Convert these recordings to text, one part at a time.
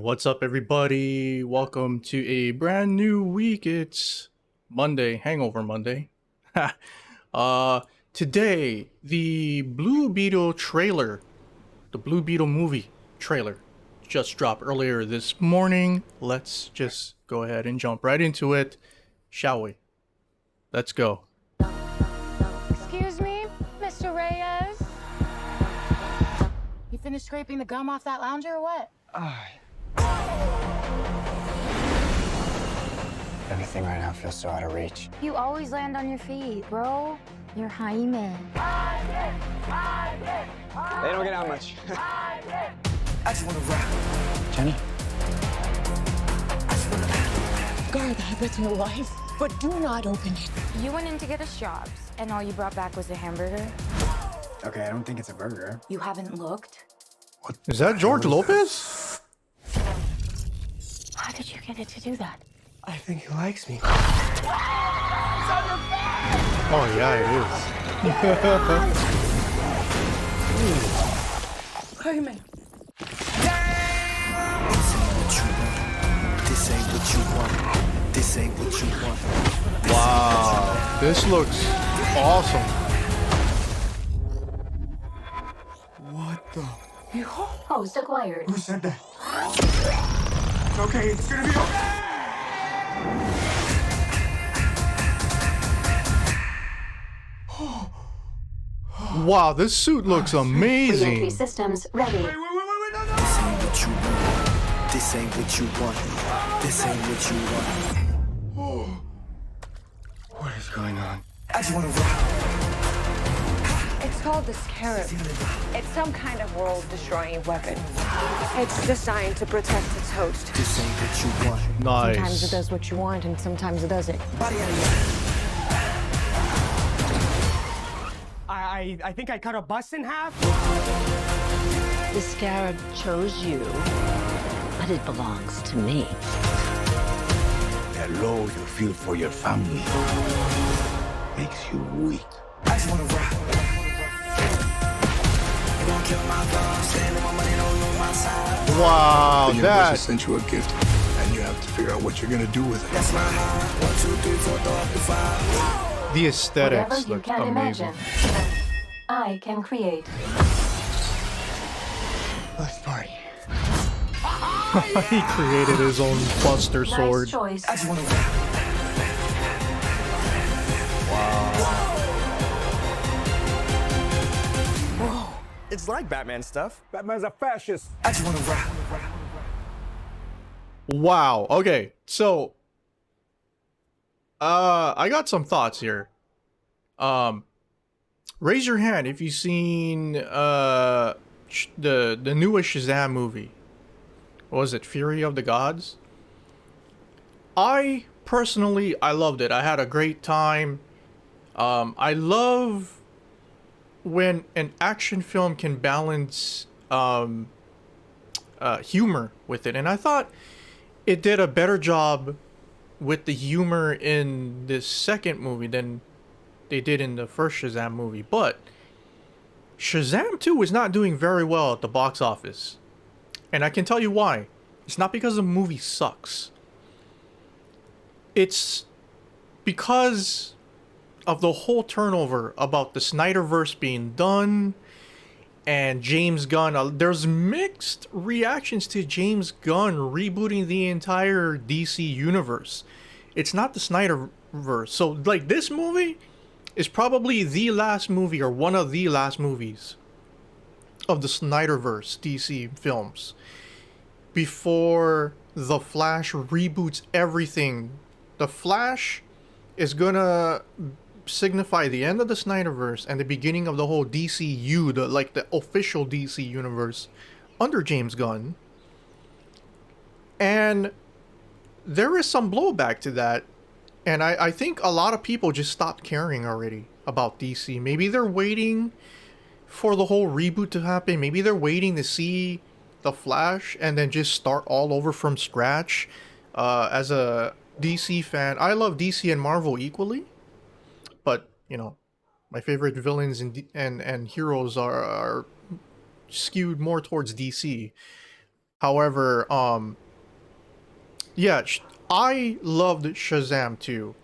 What's up, everybody? Welcome to a brand new week. It's Monday, Hangover Monday. uh, Today, the Blue Beetle trailer, the Blue Beetle movie trailer, just dropped earlier this morning. Let's just go ahead and jump right into it, shall we? Let's go. Excuse me, Mr. Reyes? You finished scraping the gum off that lounger or what? Everything right now feels so out of reach. You always land on your feet, bro. You're Jaime. They don't get out much. I just want to rap. Jenny? Guard that with your life, but do not open it. You went in to get us jobs, and all you brought back was a hamburger? Okay, I don't think it's a burger. You haven't looked? Is that George Lopez? How did you get it to do that? I think he likes me. Oh yeah, it Jaime. This ain't what you want. This ain't what you want. is. Wow, this looks awesome. What the? Host acquired. Who said that? It's okay, it's gonna be okay! Wow, this suit looks amazing. Systems ready. Wait, no! This ain't what you want. This ain't what you want. This ain't what you want. What is going on? I just wanna rap. It's called the Scarab. It's some kind of world-destroying weapon. It's designed to protect its host. This ain't what you want. Sometimes it Nice. does what you want, and sometimes it doesn't. Body out of here. I think I cut a bus in half. The scarab chose you, but it belongs to me. That love you feel for your family makes you weak. I just wanna rap. Wow, The universe that has sent you a gift, and you have to figure out what you're gonna do with it. the aesthetics look amazing. I can create. Let's party. He created his own Buster sword. Nice choice. I just wanna rap. It's like Batman stuff. Batman's a fascist. I just wanna rap. Wow. Okay, so I got some thoughts here. Raise your hand if you've seen the newest Shazam movie. What was it, Fury of the Gods? I personally loved it. I had a great time. I love when an action film can balance humor with it, and I thought it did a better job with the humor in this second movie than they did in the first Shazam movie. But Shazam 2 is not doing very well at the box office, and I can tell you why. It's not because the movie sucks. It's because of the whole turnover about the Snyderverse being done and James Gunn. There's mixed reactions to James Gunn rebooting the entire DC universe. It's not the Snyderverse. So, like, this movie is probably the last movie or one of the last movies of the Snyderverse DC films before The Flash reboots everything. The Flash is gonna signify the end of the Snyderverse and the beginning of the whole DCU, the official DC universe under James Gunn. And there is some blowback to that, and I think a lot of people just stopped caring already about DC. Maybe they're waiting for the whole reboot to happen. Maybe they're waiting to see The Flash and then just start all over from scratch. As a DC fan, I love DC and Marvel equally, but you know, my favorite villains and heroes are skewed more towards DC. However, yeah, I loved Shazam 2.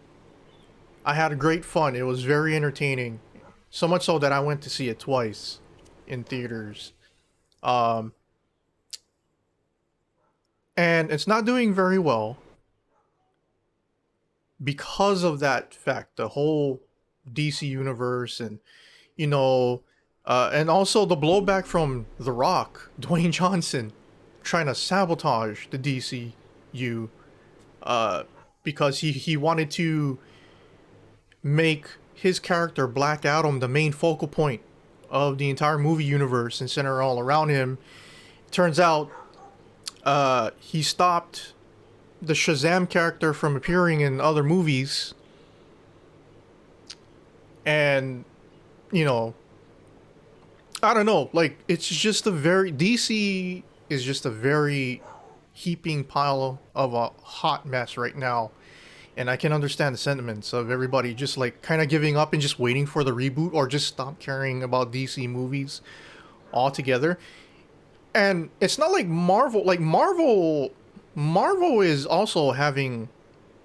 I had a great fun. It was very entertaining. So much so that I went to see it twice in theaters. Um, and it's not doing very well because of that fact. The whole DC universe and, you know, and also the blowback from The Rock, Dwayne Johnson, trying to sabotage the DCU, because he wanted to make his character Black Adam the main focal point of the entire movie universe and center all around him. Turns out, he stopped the Shazam character from appearing in other movies, and, you know, I don't know, like, it's just a very, DC is just a very heaping pile of a hot mess right now. And I can understand the sentiments of everybody just like kind of giving up and just waiting for the reboot, or just stop caring about DC movies altogether. And it's not like Marvel is also having,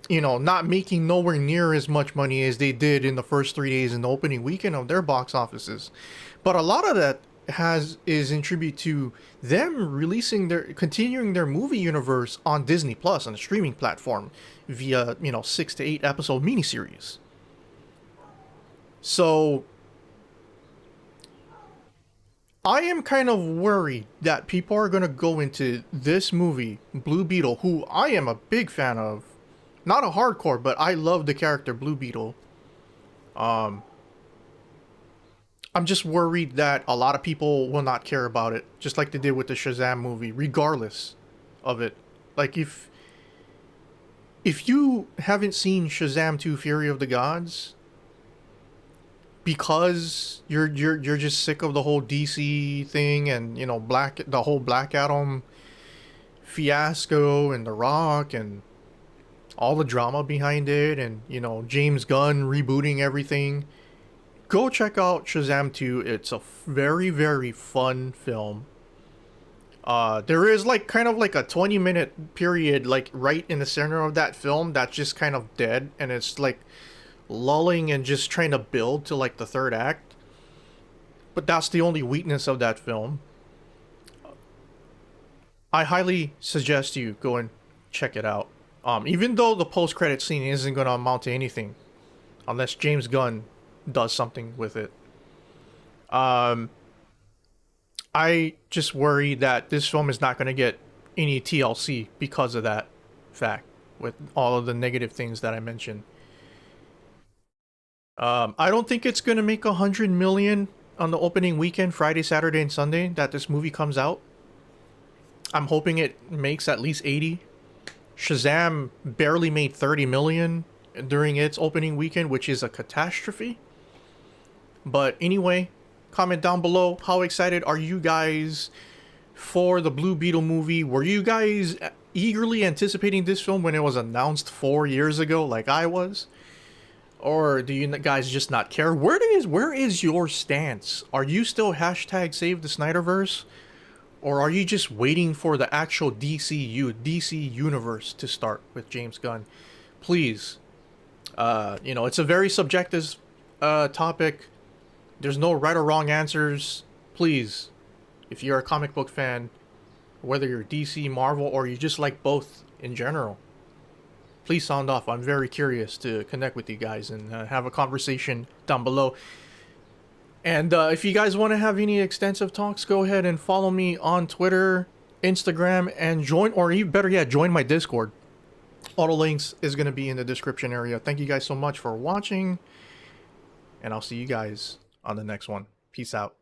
you know, not making nowhere near as much money as they did in the first 3 days in the opening weekend of their box offices. But a lot of that is in tribute to them continuing their movie universe on Disney Plus, on a streaming platform, via, you know, 6 to 8 episode miniseries. So I am kind of worried that people are going to go into this movie, Blue Beetle, who I am a big fan of. Not a hardcore, but I love the character Blue Beetle. I'm just worried that a lot of people will not care about it, just like they did with the Shazam movie, regardless of it. Like, if you haven't seen Shazam 2 Fury of the Gods, because you're just sick of the whole DC thing and, you know, the whole Black Adam fiasco and The Rock and all the drama behind it, and, you know, James Gunn rebooting everything, go check out Shazam 2. It's a very, very fun film. There is like kind of like a 20-minute period like right in the center of that film that's just kind of dead, and it's like lulling and just trying to build to like the third act. But that's the only weakness of that film. I highly suggest you go and check it out. Even though the post-credit scene isn't going to amount to anything unless James Gunn does something with it. I just worry that this film is not going to get any TLC because of that fact, with all of the negative things that I mentioned. I don't think it's going to make 100 million on the opening weekend, Friday, Saturday, and Sunday that this movie comes out. I'm hoping it makes at least 80. Shazam barely made 30 million during its opening weekend, which is a catastrophe. But anyway, comment down below, how excited are you guys for the Blue Beetle movie? Were you guys eagerly anticipating this film when it was announced 4 years ago like I was? Or do you guys just not care? Where is your stance? Are you still hashtag save the Snyderverse? Or are you just waiting for the actual DC universe to start with James Gunn? Please, you know, it's a very subjective topic. There's no right or wrong answers. Please, if you're a comic book fan, whether you're DC, Marvel, or you just like both in general, please sound off. I'm very curious to connect with you guys and have a conversation down below. And if you guys want to have any extensive talks, go ahead and follow me on Twitter, Instagram, and join, or even better yet, join my Discord. All the links is going to be in the description area. Thank you guys so much for watching, and I'll see you guys on the next one. Peace out.